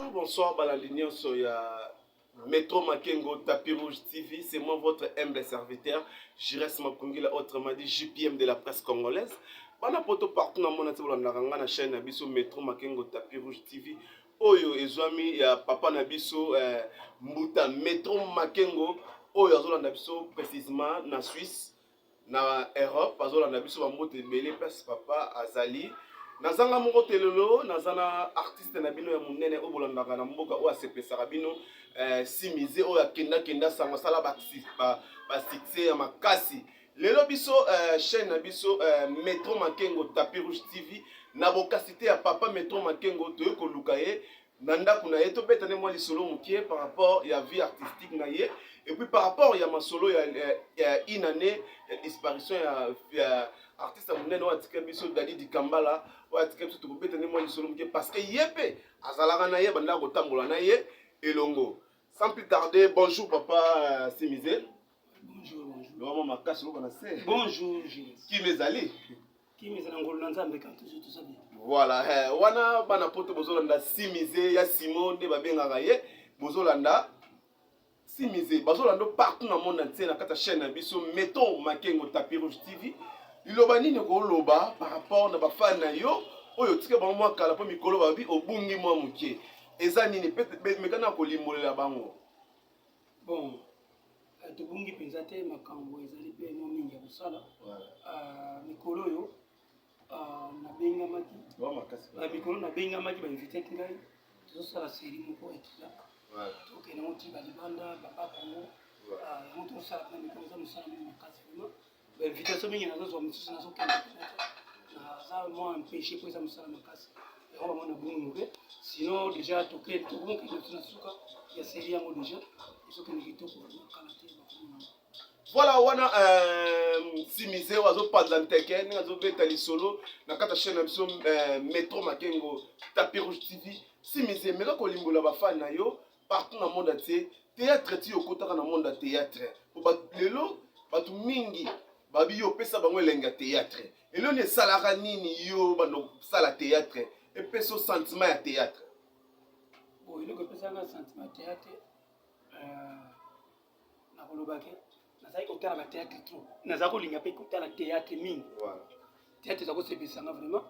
Bonsoir, Balandinion Soya, Métro Makengo, Tapis Rouge TV, c'est moi votre humble serviteur, Jires Makungila, autrement dit JPM de la presse congolaise. Bana poto partout dans le monde, on a la chaîne Nabiso Métro Makengo, Tapis Rouge TV. Oyo, ezwami ya papa Nabiso, Mbuta Métro Makengo, Oyo, Azola Nabiso, précisément, na Suisse, na Europe, Azola Nabiso, Mbote Belé, papa Azali. Nazanga moko telelo nazana artiste na bino ya munene obolandaka na mboka o asepesaka bino simize o akenda kenda sanga sala ba succès ya makasi lelo biso chaîne na biso Métro Makengo Tapis Rouge TV na bokasité ya papa Métro Makengo to ko lukaye nanda kuna yeto betane moi lisolo mukie par rapport ya vie artistique na ye et puis par rapport ya masolo ya une année disparition ya artiste munene o atika biso Dadi Dikambala parce que yépe azalaka na ye banda kotambola na ye elongo sans plus tarder. Bonjour papa Simisé. Bonjour, bonjour. Vraiment ma casse na se. Bonjour Jules. Qui mezali? Qui mezali ngolo nzambe ka toujours tout ça bien. Voilà, wana bana poto bozolanda Simisé ya Simon de babengaka ye bozolanda Simisé bazolanda partout na monde entier na kata chaîne na biso Métro Makengo Tapis Rouge TV. Liloba nini ko loba par rapport na bafana na yo oyo tika bango mwa kala po mikolo babi obungi mwa mukie eza nini mekana ko limbolela bango. Bon tobungi penza te makambo ezali pe mo mingi ya kosala mikolo oyo nabengamaki mikolo nabengamaki bainvite ngai tozosala série moko ekila tokende ngo ti balibanda papa kongo yango tozosala pena mikolo eza mosala mo makasi vraimen invitation mingi nazozwa mosusu nazokende naza mwa empêché po eza mosala makasi yango bango na bongo moke sinon déjà tokokende na suka ya série yango déjà ezokende kitoko makala te bakomona. Voilà wana Simisé azopanza nteke ndenge azobeta lisolo na kata chaîne na biso Métro Makengo Tapis Rouge TV. Simisé meka kolimbola bafani na yo partout na monde entier théâtre ti okotaka na monde ya théâtre po lelo bato mingi babi yo pesa bango elenga théâtre elo ne salaka nini yo bando sala théâtre et peso sentiment ya théâtre. Bon eloko pesanga sentiment ya théâtre na kolobake nazali kotala ba théâtre trop nazali kolinga pe kotala théâtre mingi. Voilà, théâtre ezali kosepesanga vraiment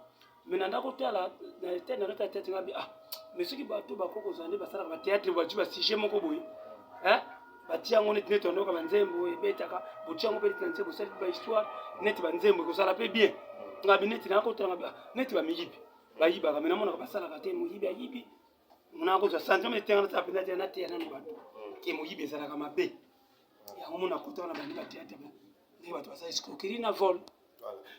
mais nanda kotala na tête na tête ngabi mais soki bato bakokozala nde basalaka ba théâtre bati ba sujet moko boye batia yango neti neti ondoka banzembo ebetaka botia yango mpe neti na nzembo osali ba histoire neti banzembo ekozala mpe bien ngabi neti nakotala ngabi neti bamiyibi bayibaka me namonaka basalaka te moyibi ayibi monaka kozwa sentiment etenga nasala mpenza te nateya nano bato ke moyibi ezalaka mabe yango mona kotaka na bandi bateate ndenge bato basala escroquerie na vol.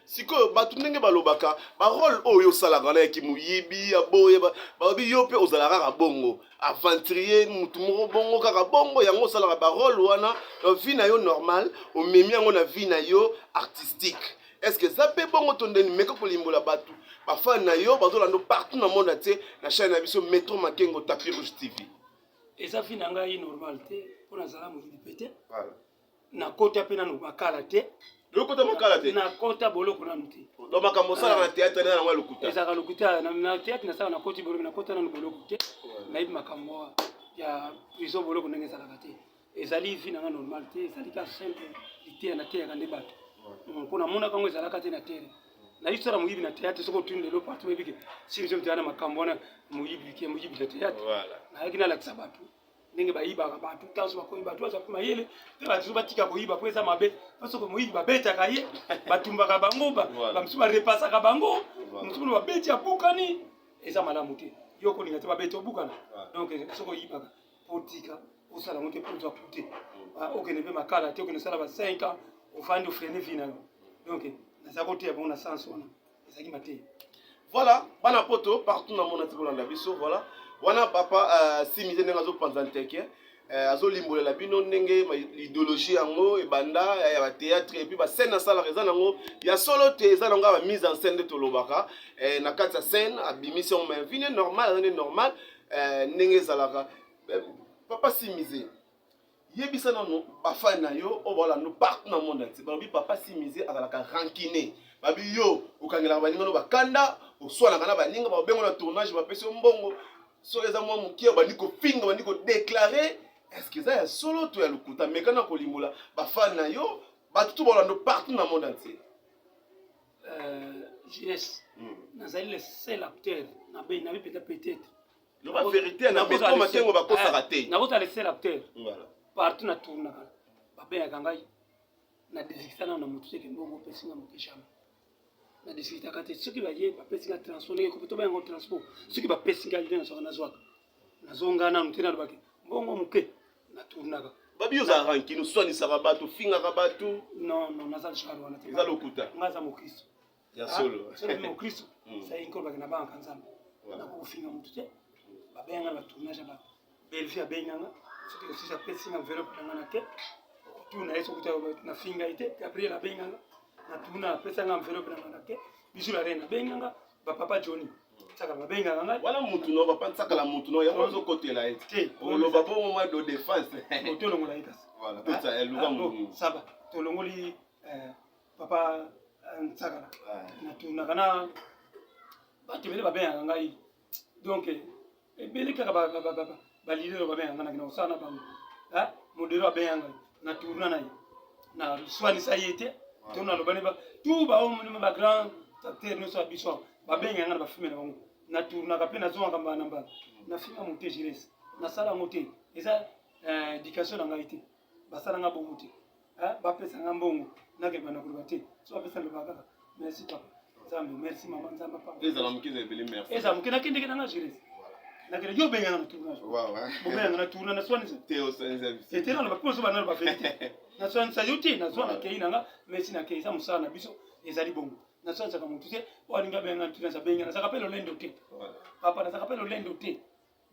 sikoyo bato ndenge balobaka barole oyo osalaka na yaki moyibi aboye babi yo mpe ozala kaka bongo aventurier mutu moko bongo kaka bongo yango osalaka barole wana na vie na yo normal omemi yango na vie na yo artistique. Est ce que eza mpe bongo to ndeni meka kolimbola bato bafani na yo bazolanda partout na monde atie na chaîne na biso Métro Makengo Tapis Rouge TV. eza vie na ngai normal te mpo nazala moyibi pe te nakota mpe nano makala te lokota makala te nakota boloko nanu te do makambo osala na théâtre nde nango lokuta ezalaka lokuta na théâtre nasala nakoti boloko nakota nanu boloko te nayebi makambo ya prison boloko ndenge ezalaka te ezali vie na ngai normal te ezali ka simple liteya nateyaka nde bato mpo namonaka yango ezalaka te na tere naisala moyibi na théâtre soki otuni lelo partout oyebike simiso mteyana na makambo wana moyibi na théâtre nayaki nalakisa bato ndenge bayibaka bato ntanso bakoyi bato aza mpe mayele mpe bato so batika koyiba po eza mabe pasoko moyibi babetaka ye batumbaka bango bamosusu barepasaka bango mosusu no babeti abukani eza malamu te yo kolinga te babeti obukana donc soko oyibaka po otika osala ngo te mpo ozwa kute okende mpe makala te okende osala ba 5 ans ofandi ofrene vi na yo donc naza koteya bango na sens wana ezalaki mateya. Voilà, bana poto partout na monde tikolanda biso voilà wana papa Simisé ndenge azopanza nteke azolimbolela bino ndenge idéologie yango ebanda ya bathéâtre et puis bascène asalaka eza nango ya solo te eza nango ba mise en scène nde tolobaka na kati ya scène abimisi yango mais vine normal eza nde normal ndenge ezalaka. Papa Simisé yebisa nano bafani na yo oyo balanda partout na monde entier balobi papa Simisé azalaka rancune babi yo okangelaka baninga no bakanda oswanaka na baninga babengo na tournage bapesi yo mbongo so eza mwa mokie bandi kofinga bandi kodéclare est-ce que eza ya solo to ya lokuta mekana kolimbola bafani na yo bato to balando partout na monde entier jeunesse nazali le seul acteur na bi peut-être la vérité na Metro Makengo bakosaka te nakota le seul acteur partout na tournaka babengaka ngai na desikisana na motu teke mbongo opesinga mokeshama na desikitaka te soki baye bapesinga transport ndenge kopeto bayango transport soki bapesinga lide nasoka nazwaka nazonga nanu te nalobaki mbongo moke na tournaka babi ozalaka nkini oswanisaka bato ofingaka bato non naza lishari wana te eza lokuta nga aza mokristo ya solo soki mokristo sai nkolobaki na banka nzambe nakokofinga motu te babenganga na tournage ya bato belfi abenganga soki osisi apesinga enveloppe nanga na te tuna yeso kuta na finga ite Gabriel abenganga na tuna apesanga enveloppe nanga na te bisu la reine abenganga papa Johnny saka babenganga ngai wala mutu no bapa saka la mutu no ya kozo kotela ite oloba bo mo de défense otolongola ikasi voilà tout ça eluka mu saba tolongoli papa saka na tuna kana batibele babenganga ngai donc ebele kaka ba leader babenganga na kina sana bango modelo abenganga na tourna na na swani sa yete tourna lo bane ba tout ba o ba grand acteur no so biso ba benga ngana ba filmer na bango na tourna ka pe na zo ngamba namba na filmer monter jires na sala monter eza éducation na ngaité ba sala ngabo monter ba pesa ngambongo na ke bana kuba te so ba pesa lo ba kaka merci papa zambe merci maman zamba papa eza mkize beli merci eza mkina kinde na jires nakele yo benga na tournage waaw bo benga na tourna na swani teo senza c'était là le bakozo bana ba vérité na swani sa yuti na zona ke inanga merci na ke za musana biso ezali bongo na swani sa kamuntu te walinga benga na tourna sa benga na saka pelo lendo te papa na saka pelo lendo te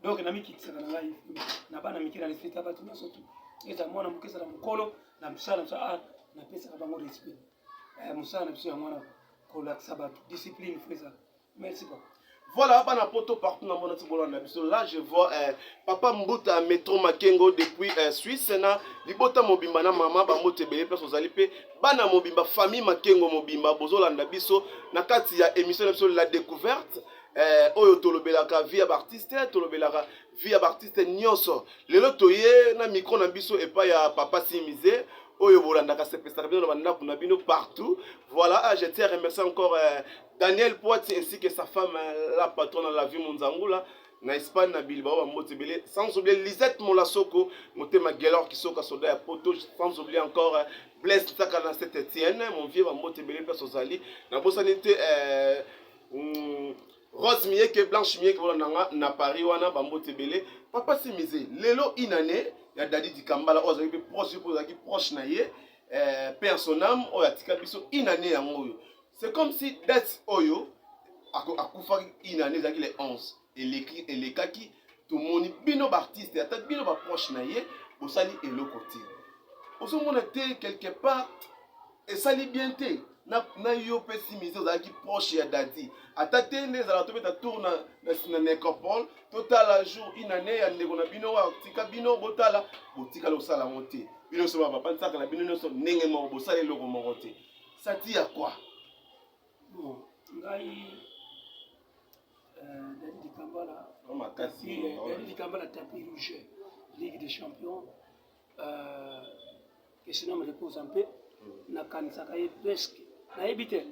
donc na mikitsa na ngai na bana mikira lifita batu na sotu eza mwana mukesa na mukolo na msala sa na pesa ka bango respect musana biso ya mwana ko laksa batu discipline freza merci papa. Voilà, bana poto partout dans mon biso. Là, je vois papa Mbuta Metro Makengo depuis Suisse. Na libota mobimba na mama ba motebele place ozali pe bana mobimba famille Makengo mobimba bozolanda biso na kati ya émission biso la découverte oyo tolobelaka via artiste tolobelaka via artiste nyonso. Lelo toye na micro na biso et pas ya papa Simize oyo bolandaka sepesaka bino na bandako na bino partout. Voilà, je tiens à remercier encore Daniel Poiti ainsi que sa femme, la patronne de la vie Monzangula, na Espagne, na Bilbao, Motebele, sans oublier Lisette Molasoko, Motema Gelor qui soka soda à Poto, sans oublier encore Blaise Takana Saint-Etienne, mon vieux Motebele Persozali, na Bossanité Rose Mieke, Blanche Mieke, na Paris, wana Motebele, papa Simize, Lelo Inane, ya Dadi Dikambala, Ozaki proche na ye, personnam, Oyatika Biso, Inane Yangoyo. C'est comme si date oyo akufa inane zaki les 11 et l'écrit et les kaki tout moni bino artiste et attaque bino ba proche na ye bosali eloko te oso mona te quelque part et sali bien te na yo pessimisé zaki proche ya dadi attaque ne za to beta tourna na nécropole total jour inane ya ndeko na bino wa tika bino botala botika lo sala monte bino so ba papa nsaka na bino no so ndenge mo bosali eloko mo te ça dit à quoi? Bon, ngai Dadi Dikambala, Dadi Dikambala tapis rouge, Ligue des Champions, que ce nom me repose un peu, na kanisaka ye presque, na ebite,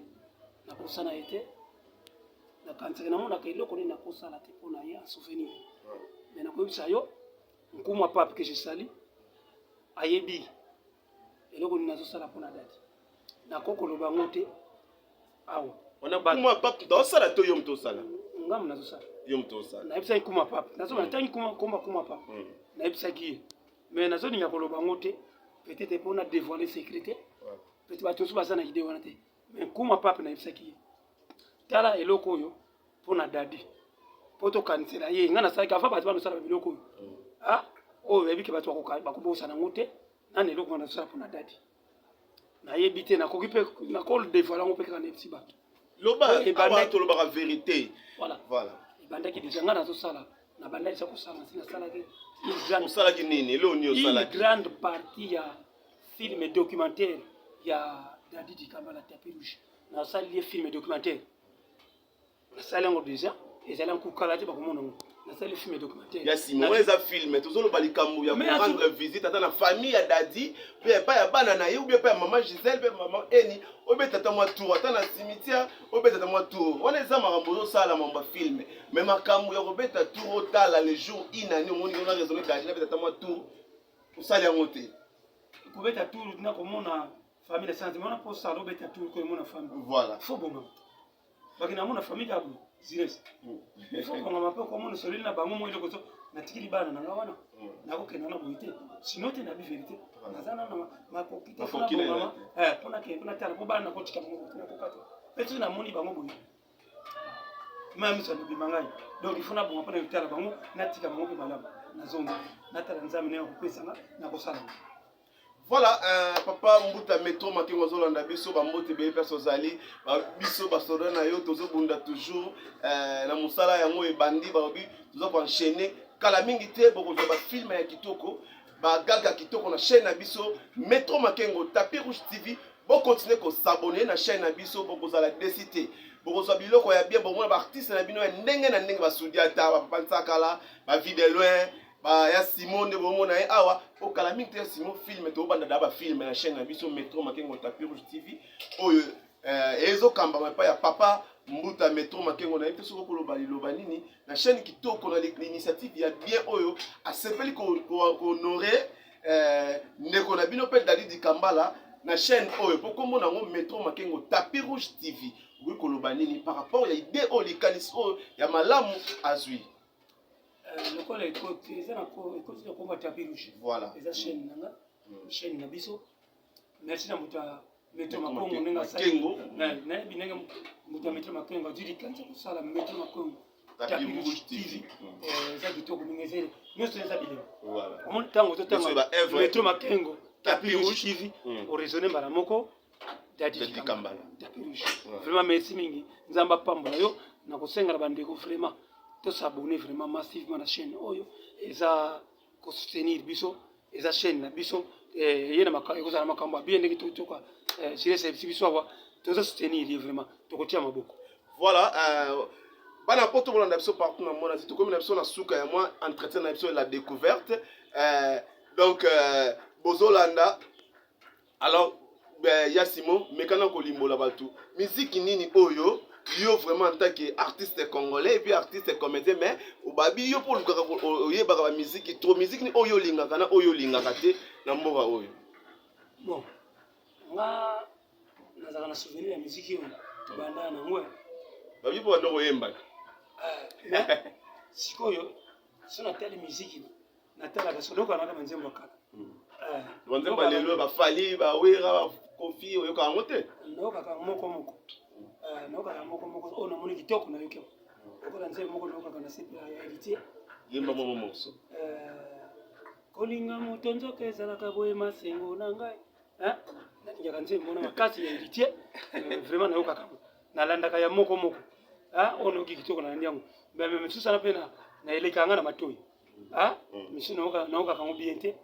na kosana été, na kanisaka na mona kailo koni na kosala te pona ye en souvenir. Mais na koyisa yo, nkuma pape que je sali, ayebi, eloko ni nazo sala pona dadi. Na kokolo bango te. Awa ona kuma pap do sala to yom to sala ngam nazo sala yom to sala na ebisa kuma pap nazo na tangi kuma pap na ebisa ki mais nazo ninga koloba ngote peut-être pour na dévoiler sécurité peut-être ba to suba sana idée wana te mais kuma pap na ebisa ki tala eloko yo pour na dadi poto kansela ye ngana sala ka fa ba no sala biloko yo o yebi ke ba to ba ko bosa na ngote na eloko na sala pour na dadi na yebite na kokipe na call de voilà on peut kana petit bato loba et banda to loba la vérité voilà et banda ki déjà ngana to sala na banda isa ko sala sina sala ke grande sala ki nini lo ni sala une grande partie ya film documentaire ya Dadi Dikambala tapis rouge na sala les film documentaire na sala ngo déjà et zala ko kala te ba ko mona nasali film documentaire ya Simon eza film tozolo balikambu ya rendre visite ata na famille ya Dadi pe pa ya bana na ye ou bien pa ya maman Gisèle pe maman Eni obeta ta mwa tour ata na cimetière obeta ta mwa tour wana eza makambo zo sala mamba film mais makambu ya obeta tour otala les jours inani omoni on a raisonné Dadi na beta ta mwa tour osali yango te kobeta tour na komona famille de santé mona pour ça obeta tour ko mona famille voilà faut bon bakina mona famille ya zires faut qu'on m'a pas comment solide na bango mo ile ko na tikili bana na wana na ko kenana boite sinote na bi vérité nazana na makokite na mama pona ke pona tala ko bana ko tika mo na ko kato petu na moni bango boite même ça bi mangai donc il faut na bon pona tala bango na tika mo ke malaba na zongo na tala nzambe ne ko pesa na ko sala. Voilà, papa Mbuta Metro Makengo Zolanda biso ba mbote be perso zali biso ba soda na yo tozo bunda toujours na musala yango ebandi ba obi tozo ko enchaîner kala mingi te boko ba film ya kitoko ba gaga kitoko na chaîne na biso Metro Makengo Tapis Rouge TV bo continuer ko s'abonner na chaîne na biso boko za la décité boko za biloko ya bien bo ba artiste na bino ndenge na ndenge ba sudia ta ba pansakala ba vie de loin ba ya Simon de bomo na awa o kala mingi te Simon film to banda da ba film na chaîne na biso Metro Makengo Tapis Rouge TV oyo ezo kamba pa ya papa Mbuta Metro Makengo na biso ko loba liloba nini na chaîne kitoko na l'initiative ya bien oyo a sepeli ko honorer ndeko na bino pe Dadi Dikambala na chaîne oyo poko mona ngo Metro Makengo Tapis Rouge TV oui ko loba nini par rapport ya idée o likanis o ya malamu azui. Le col est côté, c'est un combat Tapis Rouge. Voilà. Les chaînes, chaîne Nabiso. Merci à Mouta Metro Makengo, na binenga Mouta Metro Makengo, dit quand c'est ça la Metro Makengo. Tapis Rouge TV. Ça qui tourne ngezele. Nous sommes habillés. Voilà. On tango Metro Makengo Tapis Rouge TV. Au raisonner maramoko Dadi Dikambala. Tapis Rouge. Vraiment merci mingi. Nzamba pambola yo na kosenga bandeko vraiment. De s'abonner vraiment massivement à la chaîne oyo et ça soutenir biso et ça chaîne na biso et yena makako za makambo bien ndenge to quoi c'est biso wa to soutenir vraiment to kotia maboko. Voilà bana poto bolanda biso partout na mona c'est comme na biso na suka ya moi entretien na biso la découverte donc bozolanda alors ya Simon mekana ko limbola batu musique nini oyo yo vraiment en tant qu'artiste congolais et puis artiste comédien mais obabi yo pour oyeba ba musique trop musique ni oyo lingaka na oyo lingaka te na mboka oyo bon nga nazaka na souvenir ya musique yo banda na ngwe babi po ndo oyemba sikoyo sona tele musique na tele ka solo kana kama nzembo kala nzembo lelo ba fali ba wera ba kofi oyo ka ngote no kaka moko naokaka moko oyo namoni kitoko na yo ke okola nzembo moko naokaka na sepe ya héritier yemba momo moso kolinga moto nzoka ezalaka boye masengo na ngai natingaka nzembo na makasi ya héritier vraiment naokaka nalandaka ya moko oyo naoki kitoko na landi yango misusana mpe na elekanga na matoi misu naokaka ngo bien te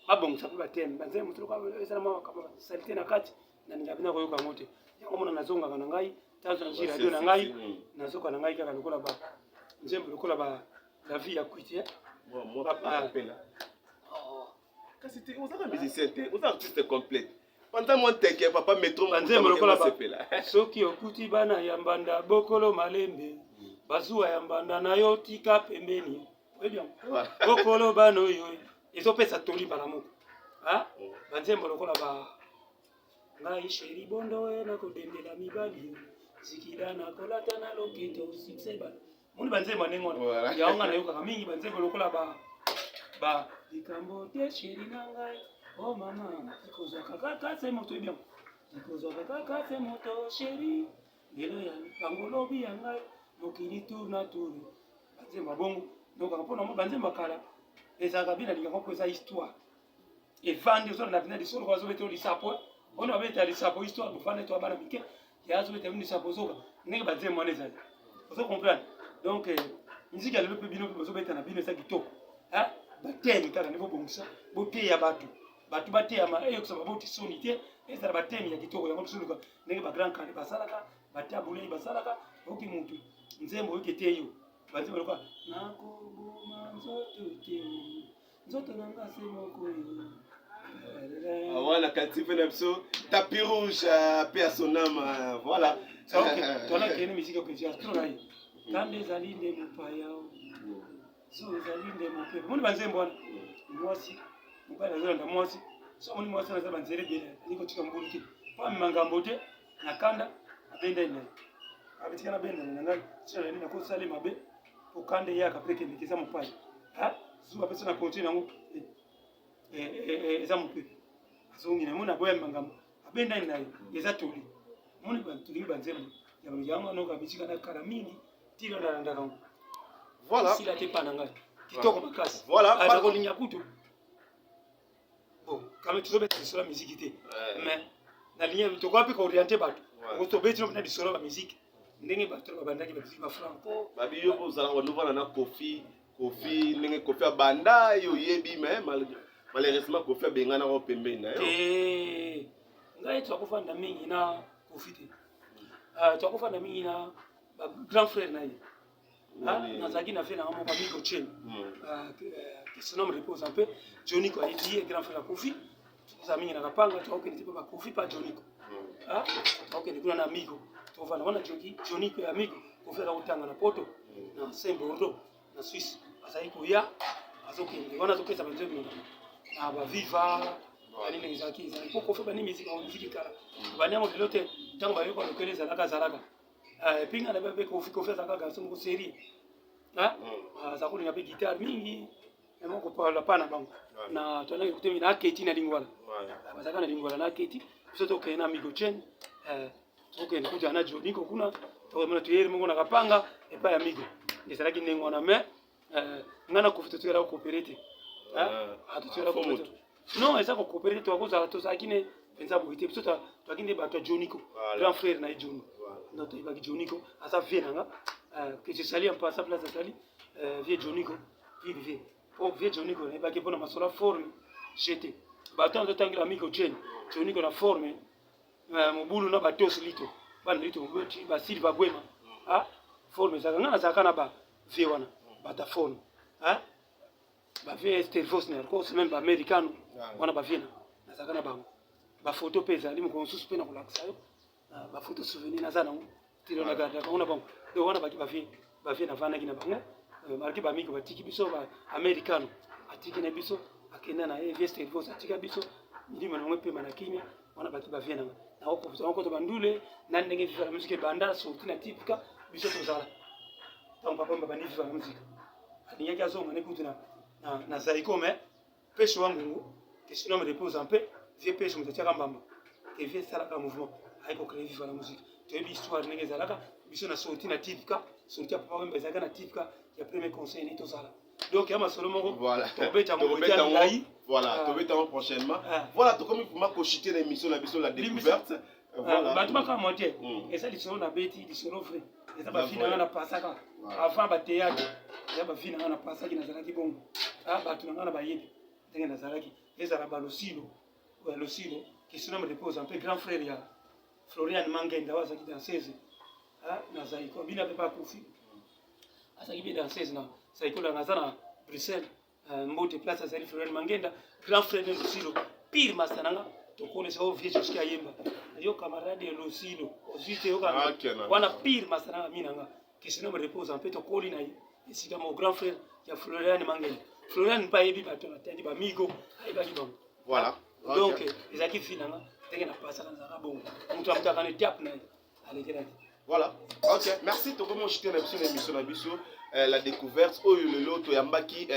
babongisa mpe bateme banzembo ezala makambo salite na kati naninga bina koyoka yango te yango mona nazongaka na ngai tanzo na radio na ngai nazoka na ngai kaka lokola ba nzembo lokola ba la vie ya kwiti moi appela kasi te osaka musicien te oza artiste complet pendant moi teke papa Metro nzembo lokola ba soki okuti bana ya mbanda bokolo malembe bazuwa ya mbanda na yo tika pembeni bien bokolo bano yo ezopesa toli bala moko banzembo lokola ba ngai sheri bondo na kodendela mibali zikida na kolata na loketo sikseba moni banzembo nengona yaonga na yoka mingi banzembo lokola ba likambo te sheri na ngai oh mama ikozo kaka se moto bien ikozo kaka se moto sheri lelo ya bangolo bi ya ngai mokili tourna tourne banzembo bongo donc mpona mo banzembo kala ezaka bina linga ko eza histoire et vendre sur la bina de solo kwazo beto lisapo on a beta lisapo histoire bufane to bana mike ya zo beta bina lisapo zoka ndenge banzembo neza vous comprenez donc musique ya lelo pe bino ko zo beta na bino sa kitoko batemi kaka niveau bongisa bote ya batu bate ya ma eyo kusaba boti sonité ezala batemi ya kitoko ya mosuluka ndenge ba grand kale basalaka batabule basalaka oki mutu nzembo yoke teyo banzembo lokwa nakoboma nzoto te nzoto nanga se moko yo wana katife na biso tapis rouge pe à son âme voilà tona kene musique okezi tona ye kande ezali nde mopaya so ezali nde mopepe moni banzembo wana mwasi mobali azolanda mwasi so moni mwasi naza banzela ebele ali kotika mbulu te po amema ngambo te na kanda abenda naye abetika na benda na ngai tina nani nakosala mabe po kanda eyaka mpe kendeke eza mopaya zuwa mpe so na continue nango eza mopepe azongina moni aboya mangambo abenda naye eza toli moni tolingi banzembo yango anoka bisika na kala mingi tilo nalandaka ngo voilà sila te pa na ngai kitoko makasi voilà nakolinga kutu bon kame tozobeta lisolo ya miziki te mais na ligne tokoka mpe kooriente bato tobeti no mpena lisolo ya bamiziki ndenge bato babandaki bamiziki bafranco babi yo ozala onovana na kofi ndenge kofi abanda yo oyebi mais malheureusement kofi abengana ngo pembeni na yo ngai twakofanda mingi na kofi te twakofanda mingi na grand frère na ye nazalaki na fe nanga moko amigo chen que son homme repose un peu joniko ayedi ye grand frère ya kofi toza mingi na kapanga twakokende te mpe bakofi pa joniko twakokende kuna na amigo tofanda wana joniko ya amigo kofi aza kotanga na poto na saint bordeaux na Suisse azali koya azokende wana azopesa banzembo na baviva anini ezalaki po kofi bani miziki kala banyango lelo te ntango bayoka lokele ezalaka epinga na mpe kofi azalaka garso moko série aza kolinga mpe guitare mingi moko kopala pa na bango na tolaki kutemi na aketi na lingwala bazalaka na lingwala na aketi biso tokende na amigo chen tokende kuja na joniko kuna tokomona toyeri moko na kapanga epai ya amigo ezalaki ndenge wana mais ngai na kofi totoyelaka koopere te totoyelaka koopere non eza koopere te tozalaki ne mpenza boye te biso toyaki nde bato ya joniko grand frère na ye joni donc toyebaki joniko aza vie nanga que tosali un peu asa place asali vie joniko vie po vie joniko nayebaki mpona masolo ya forme jete bato wana totangela amigo chen joniko na forme mobulu na batos lito bana lito mobeti basili bagwema forme ezalaka ngai nazalaka na bavie wana bata forme bavie estelvos na yarkos meme baamericano wana bavie nazalaka na bango bafoto mpe ezali mokolo mosusu mpe na kolakisa yo bafoto souvenir naza nango tilo nagardaka ngo na bango donc wana baki bavie navandaki na bango marki bamiko batiki biso baamericano atiki na biso akenda na ye vie estelvos atika biso milimo nango epema na kimia wana baki bavie nanga nakoprofita ngo koto bandule na ndenge viva la musike ebanda sorti na tipika biso tozala ntango papa babandi viva la musike alingaki azonga ne kutu na zaiko me peshe wangungu que sinon me repose un peu vie peshe moto atiaka mbamba ke vie esalaka mouvement ayi kocrée viva la musique toyebi histoire ndenge ezalaka biso na sorti na tipika sorti ya papa wemba ezalaka na tipika ya premier conseil nde tozala donc ya masolo moko tobeta yango kotia milai voilà tobeta yango prochainement voilà tokomi vraiment kochite na émission na biso la découverte bato bakaka mote eza lisolo na beti lisolo vrai eza bafi nanga na pasaka avant bateatre eza bafi nanga na pasaki nazalaki bongo bato nanga na bayebi ndenge nazalaki ezala balosilo question me repose un peu grand frère ya Florian Mangenda wazaki danseuse nazali ko bina pe pa kofi azaki bi danseuse na saikola naza na Bruxelles mbote place azali Florian Mangenda grand frère de Losilo pire master nanga tokonesa o vie jusqu'à yemba yo camarade de Losilo ozite yo kana wana pire master nanga minanga question me repose un peu tokoli na ye esika mon grand frère ya Florian Mangenda Florian pa yebi bato na tandi ba migo ayebaki bango voilà donc ezaki finanga ndenge na pasaka nzaka bongo moto amutaka ne diap na alekelaki voilà ok merci tokomi ochite na biso na émission na biso la découverte oyo lelo toyambaki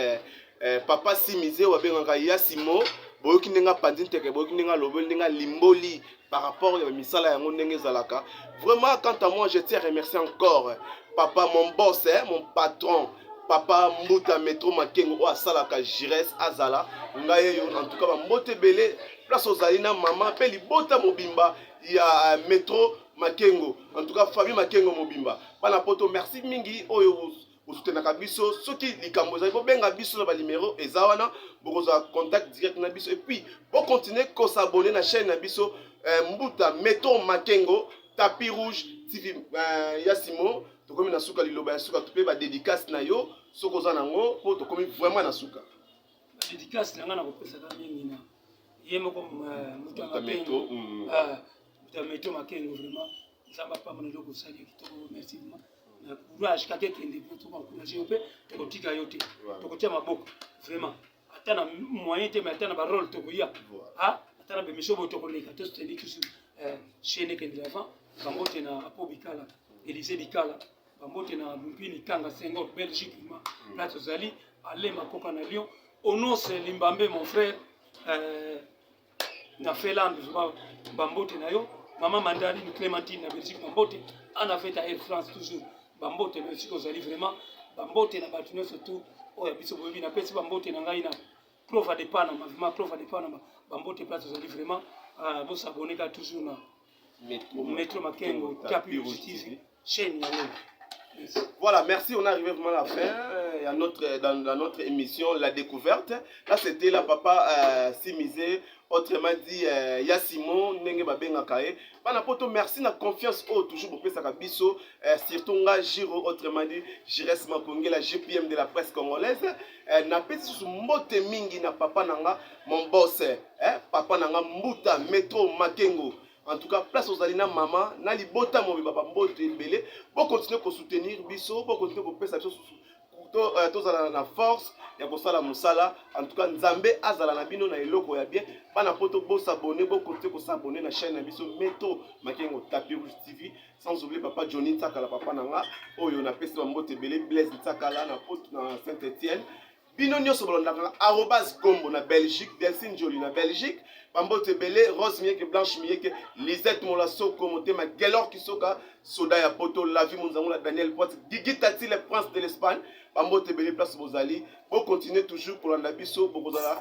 papa Simize oyo abengaka Yasimo boyoki ndenge apandi nteke boyoki ndenge alobeli ndenge alimboli par rapport ya misala yango ndenge ezalaka vraiment quant à moi je tiens à remercier encore papa mon boss mon patron papa Mbuta Metro Makengo o asalaka Jires azala ngai yo en tout cas mbote belé place ozali na mama pe libota mobimba ya Metro Makengo en tout cas famille Makengo mobimba bana poto merci mingi oyo soutenaka biso soki likambo ezali bobenga biso na ba numéro eza wana bokoza contact direct na biso et puis pour continuer ko s'abonner na chaîne na biso Mbuta Metro Makengo tapis rouge TV Yasimo tokomi na suka liloba ya suka to pe ba dédicace na yo soko za nango po tokomi vraiment na suka dédicace na nga na kopesaka mingi na ye moko mutu ya makengo mutu ya meto makengo vraiment nzambe apamba na eloko osali ya kitoko merci na courage kaka ekende po tokoencourage yo mpe tokotika yo te tokotia maboko vraiment ata na moyen te mais ata na barole tokoya ata na bemission boyo tokoleka tosuteni toujours chaîne ekende l'avant bambote na apo bikala Élysée bikala bambote na bumpini kanga Senghor Belgique là tozali ale makoka na Lyon Onos Limbambe mon frère na Finlande bambote na yo maman Mandarine Clémentine na Belgique bambote ana fait à Air France toujours bambote Belgique ozali vraiment bambote na bato nyonso tout oyo biso boyebi na pesi bambote na ngai na Clova de Panama vraiment Clova de Panama bambote place ozali vraiment bo s'abonner ka toujours na Métro Makengo Tapirus TV chaîne yango. Voilà, merci. On est arrivé vraiment à la fin dans notre émission La Découverte. Là, c'était la papa Simisé, autrement dit Yassimo, Nenge Babenga Kae. Banapoto, merci na confiance toujours pour Pesa Kabiso, surtout nga Giro, autrement dit Jires Makonge, la GPM de la presse congolaise. Na pesi sous mote mingi na papa nanga, mon boss, papa nanga Mbuta, Métro Makengo. En tout cas, place aux alina maman, na libota mo baba mbote belé, pour continuer à soutenir biso, pour continuer à faire ça tous à la force, ya ko sala musala. En tout cas, Nzambe azala na bino na eloko ya bien, bana poto bo s'abonner, bo continuer à s'abonner na chaîne na biso Métro Makengo Tapirus TV, sans oublier papa Johnny Tsakala papa nanga, oyo na pesi mbote belé Blaise Tsakala na poto na Saint-Étienne. Bino nyonso bolondaka @gombo na Belgique, Delphine Jolie na Belgique, Bambote Belé, Rose Mieke, Blanche Mieke, Lisette Molasoko, Motema Gelor Kisoka, Soda ya Poto, Lavi Monzangola, Daniel Poit, Gigi Tati, le prince de l'Espagne, Bambote Belé, place Bozali. Bon, continuez toujours pour l'andabiso, pour Bozala.